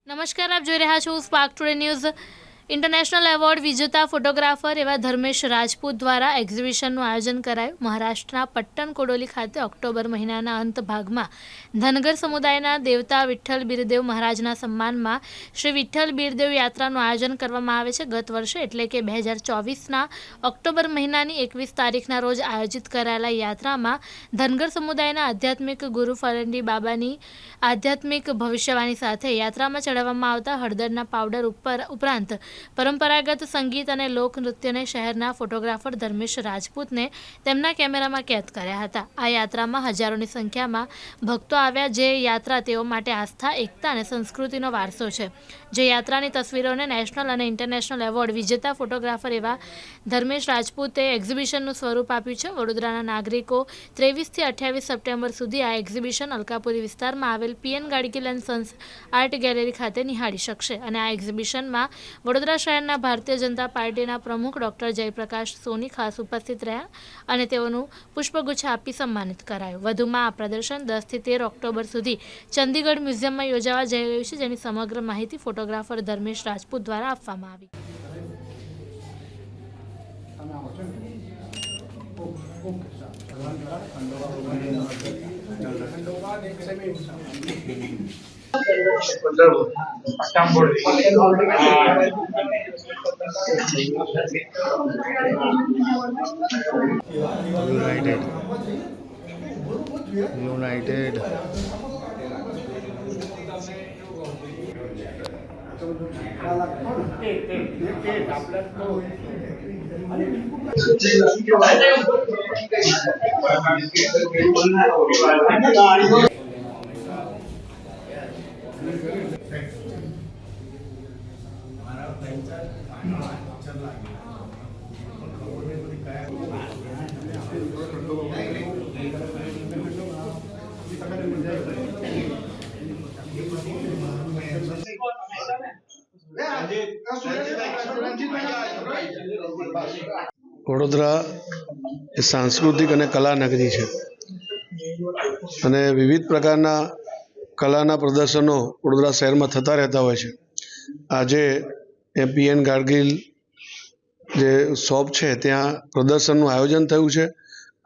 નમસ્કાર, આપ જોઈ રહ્યા છો spark today news. International award વિજેતા ફોટોગ્રાફર એવા ધર્મેશ રાજપૂત દ્વારા એક્ઝિબિશનનું આયોજન કરાયું। મહારાષ્ટ્રના પટ્ટણ કોડોલી ખાતે ઓક્ટોબર મહિનાના અંત ભાગમાં ધનગર સમુદાયના દેવતા વિઠ્ઠલ બિરદેવ મહારાજના સન્માનમાં શ્રી વિઠ્ઠલ બિરદેવ યાત્રાનું આયોજન કરવામાં આવે છે। ગત વર્ષે એટલે કે 2024ના ઓક્ટોબર મહિનાની 21 તારીખના રોજ આયોજિત કરાયેલા યાત્રામાં ધનગર સમુદાયના આધ્યાત્મિક ગુરુ ફરંડી બાબાની આધ્યાત્મિક ભવિષ્યવાણી સાથે યાત્રામાં ચડાવવામાં આવતા હળદરના પાવડર ઉપરાંત પરંપરાગત સંગીત અને લોકનૃત્યને શહેરના ફોટોગ્રાફર ધર્મેશ રાજપૂતને તેમના કેમેરામાં કેદ કર્યા હતા। આ યાત્રામાં હજારોની સંખ્યામાં ભક્તો આવ્યા, જે યાત્રા તેઓ માટે આસ્થા, એકતા અને સંસ્કૃતિનો વારસો છે। જે યાત્રાની તસવીરોને નેશનલ અને ઇન્ટરનેશનલ એવોર્ડ વિજેતા ફોટોગ્રાફર એવા ધર્મેશ રાજપૂતે એક્ઝિબિશનનું સ્વરૂપ આપ્યું છે। વડોદરાના નાગરિકો 23થી 28 સપ્ટેમ્બર સુધી આ એક્ઝિબિશન અલકાપુરી વિસ્તારમાં આવેલ PN Gadgil and sons art gallery ખાતે નિહાળી શકશે। અને આ એક્ઝિબિશનમાં વડોદરા શહેરના ભારતીય જનતા પાર્ટીના પ્રમુખ ડોક્ટર જયપ્રકાશ સોની ખાસ ઉપસ્થિત રહ્યા અને તેઓનું પુષ્પગુચ્છ આપી સન્માનિત કરાયું। વધુમાં આ પ્રદર્શન 10થી 13 ઓક્ટોબર સુધી ચંદીગઢ મ્યુઝિયમમાં યોજાવા જઈ રહ્યું છે, જેની સમગ્ર માહિતી ફોટોગ્રાફર ધર્મેશ રાજપૂત દ્વારા આપવામાં આવી। United. વડોદરા એ સાંસ્કૃતિક અને કલા નગરી છે અને વિવિધ પ્રકારના કલાના પ્રદર્શનો વડોદરા શહેરમાં થતા રહેતા હોય છે। આજે પીએન ગાડગીલ જે શોપ છે ત્યાં પ્રદર્શનનું આયોજન થયું છે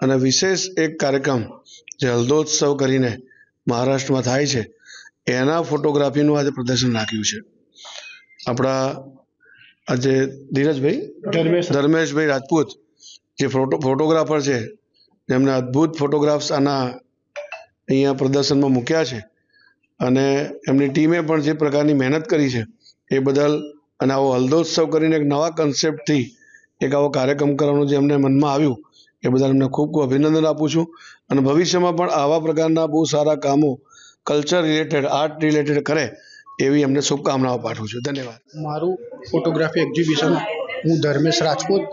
અને વિશેષ એક કાર્યક્રમ જે હલ્દોત્સવ કરીને મહારાષ્ટ્રમાં થાય છે એના ફોટોગ્રાફીનું આજે પ્રદર્શન રાખ્યું છે। આપણા આજે ધર્મેશભાઈ રાજપૂત જે ફોટોગ્રાફર છે, જેમને અદ્ભુત ફોટોગ્રાફ્સ આના અહીંયા પ્રદર્શનમાં મૂક્યા છે અને એમની ટીમે પણ જે પ્રકારની મહેનત કરી છે એ બદલ અને આવો હલ્દોત્સવ કરીને એક નવા કન્સેપ્ટથી એક આવો કાર્યક્રમ કરવાનું જે એમને મનમાં આવ્યું એ બદલ એમને ખૂબ ખૂબ અભિનંદન આપું છું અને ભવિષ્યમાં પણ આવા પ્રકારના બહુ સારા કામો કલ્ચર રિલેટેડ, આર્ટ રિલેટેડ કરે એવી એમને શુભકામનાઓ પાઠવું છું। ધન્યવાદ। મારું ફોટોગ્રાફી એક્ઝિબિશન, હું ધર્મેશ રાજપૂત,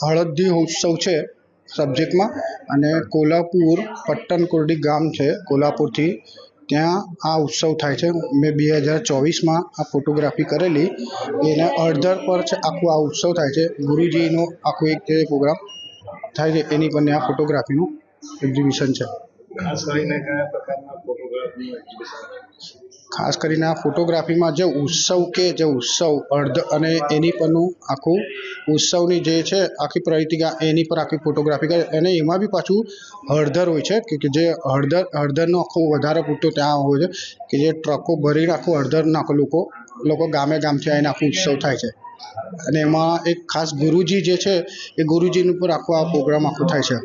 હળદી ઉત્સવ છે સબ્જેક્ટમાં અને કોલ્હાપુર પટ્ટણ કોરડી ગામ છે કોલ્હાપુરથી, ત્યાં આ ઉત્સવ થાય છે। મેં 2024માં આ ફોટોગ્રાફી કરેલી, એને હળદર પર છે આખું આ ઉત્સવ થાય છે। ગુરુજીનો આખો એક પ્રોગ્રામ થાય છે, એની પર આ ફોટોગ્રાફીનું એક્ઝિબિશન છે। ખાસ કરીને કયા પ્રકારના ફોટોગ્રાફીનું એક્ઝિબિશન? ખાસ કરીને આ ફોટોગ્રાફીમાં જે ઉત્સવ અર્ધ અને એની પરનું આખું ઉત્સવની જે છે આખી પ્રતિકા એની પર આખી ફોટોગ્રાફી કરે અને એમાં બી પાછું હળદર હોય છે કે જે હળદરનો આખો વધારે પૂરતો ત્યાં હોય છે કે જે ટ્રકો ભરીને આખું હળદર નાખો લોકો ગામે ગામથી આવીને આખું ઉત્સવ થાય છે અને એમાં એક ખાસ ગુરુજી જે છે એ ગુરુજીની ઉપર આખો આ પ્રોગ્રામ આખો થાય છે।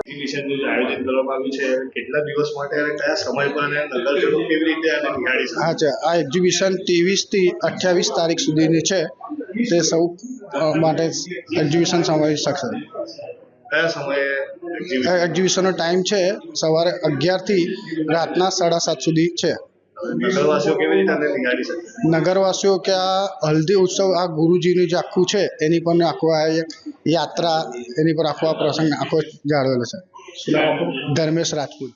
એક્ઝિબિશનનું આયોજન કરવામાં આવ્યું છે, કેટલા દિવસ માટે અને કયા સમય પર અને નગરજનો કેવી રીતે આને નિહાળી શકે? હા છે, આ એક્ઝિબિશન 23થી 28 તારીખ સુધીની છે, તે સૌ માટે એક્ઝિબિશન સમાવી શકશે। કયા સમયે એક્ઝિબિશનનો ટાઈમ છે સવારે 11થી રાતના 7:30 સુધી છે। નગરવાસીઓ કેવી રીતે આને નિહાળી શકે? નગરવાસીઓ કે આ હલ્દી ઉત્સવ આ ગુરુજીનું જે આખું છે એની પર આખો આ યાત્રા એની પર આખો આ પ્રસંગ આખો જાળવેલો છે। ધર્મેશ રાજપૂત।